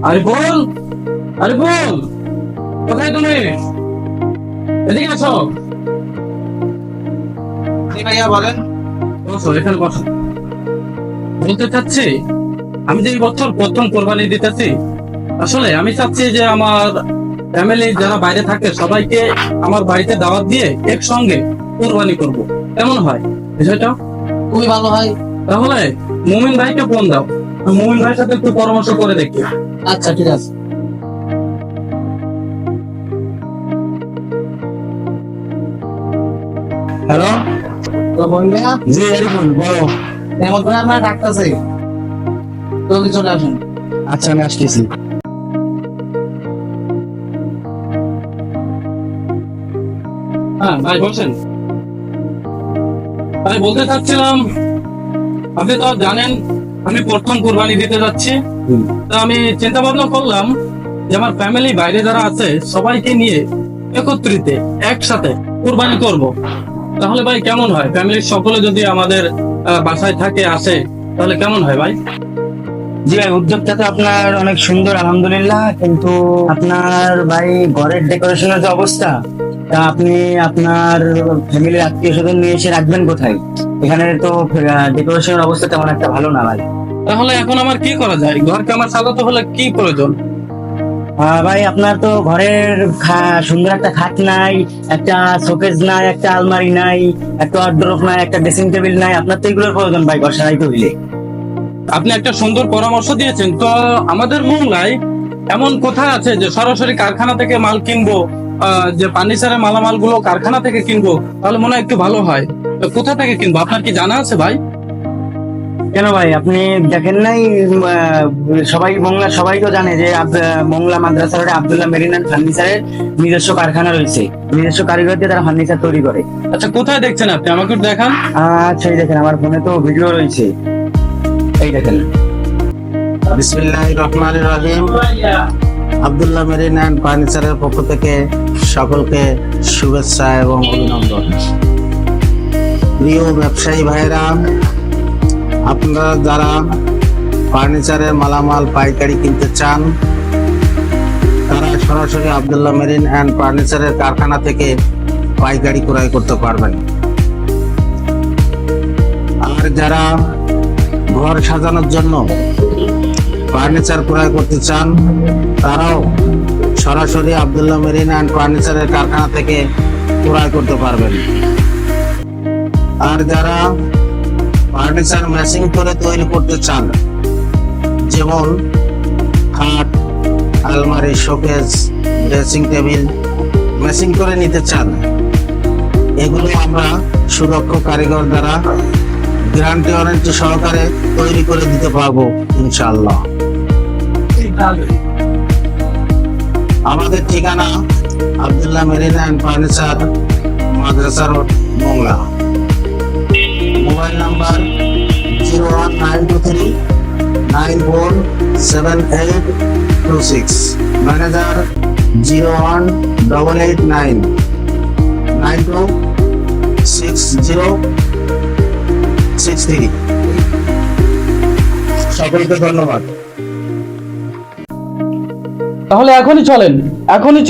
আরিফুল, আরিফুল, কোথায় তুমি? এদিকে আসো। ভাইয়া বলেন। বসো, এখানে বসো। বলতে চাচ্ছি, আমি যে এই বছর প্রথম কোরবানি দিতেছি, আসলে আমি চাচ্ছি যে আমার ফ্যামিলি যারা বাইরে থাকে সবাইকে আমার বাড়িতে দাওয়াত দিয়ে একসঙ্গে কোরবানি করব। কেমন হয় বিষয়টা? খুবই ভালো হয়। তাহলে মুমিন ভাইকে ফোন দাও, মুমিন ভাইয়ের সাথে একটু পরামর্শ করে দেখি। আচ্ছা ঠিক আছে। হ্যালো, তো বোন ভাইয়া, জি আরিফুল বলো। এমন করে আপনার ডাকতেছে, জলদি চলে আসুন। আচ্ছা, আমি আসতেছি। হ্যাঁ ভাই বলছেন। ভাই বলতে চাচ্ছিলাম, আপনি তো জানেন আমি প্রথম কোরবানি দিতে যাচ্ছি। তা আমি চিন্তা ভাবনা করলাম যে আমার ফ্যামিলি বাইরে যারা আছে সবাইকে নিয়ে একত্রিত একসাথে কোরবানি করব। তাহলে ভাই কেমন হয়, ফ্যামিলির সকলে যদি আমাদের বাসায় থাকে আসে, তাহলে কেমন হয় ভাই? জি ভাই, উদ্যোগটা তো আপনার অনেক সুন্দর আলহামদুলিল্লাহ, কিন্তু আপনার ভাই ঘরের ডেকোরেশনের যে অবস্থা, তা আপনি আপনার ফ্যামিলির আত্মীয় স্বজন নিয়ে এসে রাখবেন কোথায়? এখানে তো ডেকোরেশনের অবস্থা তেমন একটা ভালো না ভাই। তাহলে এখন আমার কি করা যায়? ঘরকে আমার সাজাতে হলে কি প্রয়োজন? ভাই আপনার তো ঘরের সুন্দর একটা খাট নাই, একটা শোকেস নাই, একটা আলমারি নাই, একটা ওয়ার্ডরোব নাই, একটা ড্রেসিং টেবিল নাই। আপনার তো এগুলোর প্রয়োজন ভাই ঘর সারাইতে হইলে। আপনি একটা সুন্দর পরামর্শ দিয়েছেন। তো আমাদের মোংলায় এমন কোথায় আছে যে সরাসরি কারখানা থেকে মাল কিনবো, যে ফার্নিচারের মালামাল গুলো কারখানা থেকে কিনবো, তাহলে মনে হয় একটু ভালো হয়। তো কোথা থেকে কিনবো আপনার কি জানা আছে ভাই? কেন ভাই, আপনি দেখেন নাই? সবাই মোংলা সবাই তো জানে যে মোংলা মাদ্রাসা রোডে আব্দুল্লাহ মেরিন অ্যান্ড ফার্নিচারের নিজস্ব কারখানা রয়েছে, নিজস্ব কারিগর দিয়ে তারা ফার্নিচার তৈরি করে। আচ্ছা, কোথায় দেখছেন আপনি, আমাকে একটু দেখান। আচ্ছা, এই দেখেন আমার ফোনে তো ভিডিও রয়েছে, এই দেখেন। বিসমিল্লাহির রহমানির রহিম। আব্দুল্লাহ মেরিন অ্যান্ড ফার্নিচারের পক্ষ থেকে সকলকে শুভেচ্ছা এবং অভিনন্দন। প্রিয় ব্যবসায়ী ভাইরা, আপনারা যারা ফার্নিচারের মালামাল পাইকারি কিনতে চান, তারা সরাসরি আব্দুল্লাহ মেরিন অ্যান্ড ফার্নিচারের কারখানা থেকে পাইকারি ক্রয় করতে পারবেন। আর যারা ঘর সাজানোর জন্য ফার্নিচার ক্রয় করতে চান, তারাও সরাসরি আব্দুল্লাহ মেরিন অ্যান্ড ফার্নিচারের কারখানা থেকে ক্রয় করতে পারবেন। আর যারা ফার্নিচার ম্যাচিং করে তৈরি করতে চান, যেমন খাট, আলমারি, শোকেস, ড্রেসিং টেবিল ম্যাচিং করে নিতে চান, এগুলো আমরা সুদক্ষ কারিগর দ্বারা গ্যারান্টি ওয়ারেন্টি সহকারে তৈরি করে দিতে পারবো ইনশাআল্লাহ। আমাদের ঠিকানা Abdullah marine and furniture, Madrasa road, Mongla. Mobile number 01923947826, manager 01889926063। সকলকে ধন্যবাদ। তাহলে এখনই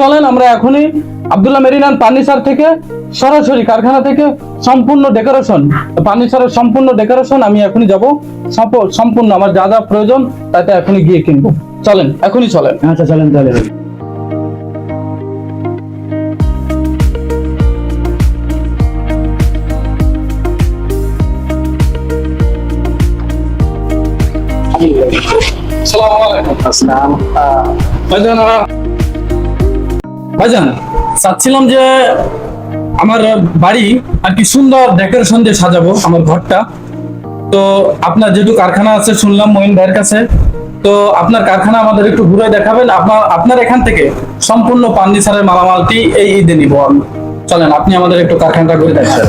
চলেন আমরা এখনই আব্দুল্লাহ মেরিন অ্যান্ড ফার্নিচার থেকে সরাসরি কারখানা থেকে সম্পূর্ণ ডেকোরেশন, ফার্নিচারের সম্পূর্ণ ডেকোরেশন আমি এখনই যাব, সম্পূর্ণ আমার যা যা প্রয়োজন তাতে এখনই গিয়ে কিনবো। এখনই চলেন। আচ্ছা চলেন তাহলে। ভাইজান, চাচ্ছিলাম যে আমার বাড়ি আর কি সুন্দর ডেকোরেশন দিয়ে সাজাবো আমার ঘরটা। তো আপনার যেহেতু কারখানা আছে শুনলাম মহিন ভাইয়ের কাছে, তো আপনার কারখানা আমাদের একটু ঘুরে দেখাবেন। আপনার এখান থেকে সম্পূর্ণ ফার্নিচারের মালামালটি এই ঈদে নিবো আমি। চলেন আপনি আমাদের একটু কারখানাটা ঘুরে দেখাবেন।